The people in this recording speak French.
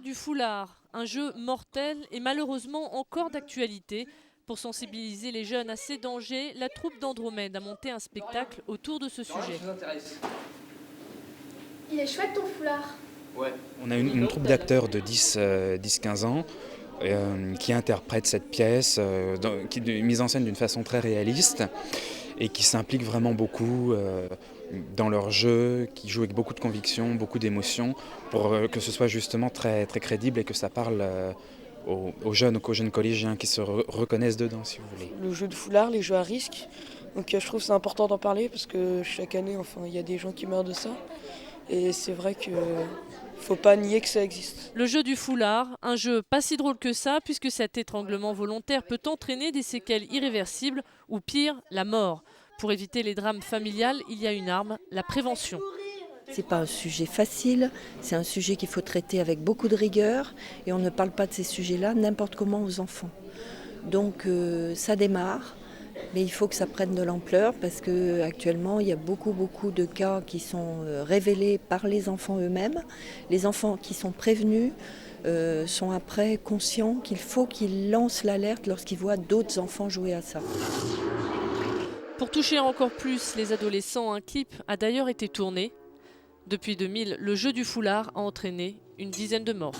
du foulard, un jeu mortel et malheureusement encore d'actualité. Pour sensibiliser les jeunes à ces dangers, la troupe d'Andromède a monté un spectacle autour de ce sujet. Il est chouette ton foulard. Ouais. On a une troupe d'acteurs de 10-15 ans qui interprètent cette pièce, qui est mise en scène d'une façon très réaliste et qui s'impliquent vraiment beaucoup dans leur jeu, qui jouent avec beaucoup de conviction, beaucoup d'émotion, pour que ce soit justement très, très crédible et que ça parle aux jeunes collégiens qui se reconnaissent dedans, si vous voulez. Le jeu de foulard, les jeux à risque, donc je trouve que c'est important d'en parler parce que chaque année, enfin, il y a des gens qui meurent de ça. Et c'est vrai qu'il ne faut pas nier que ça existe. Le jeu du foulard, un jeu pas si drôle que ça puisque cet étranglement volontaire peut entraîner des séquelles irréversibles ou pire, la mort. Pour éviter les drames familiales, il y a une arme, la prévention. C'est pas un sujet facile, c'est un sujet qu'il faut traiter avec beaucoup de rigueur et on ne parle pas de ces sujets-là n'importe comment aux enfants. Donc ça démarre, mais il faut que ça prenne de l'ampleur parce qu'actuellement il y a beaucoup de cas qui sont révélés par les enfants eux-mêmes. Les enfants qui sont prévenus sont après conscients qu'il faut qu'ils lancent l'alerte lorsqu'ils voient d'autres enfants jouer à ça. Pour toucher encore plus les adolescents, un clip a d'ailleurs été tourné. Depuis 2000, le jeu du foulard a entraîné une dizaine de morts.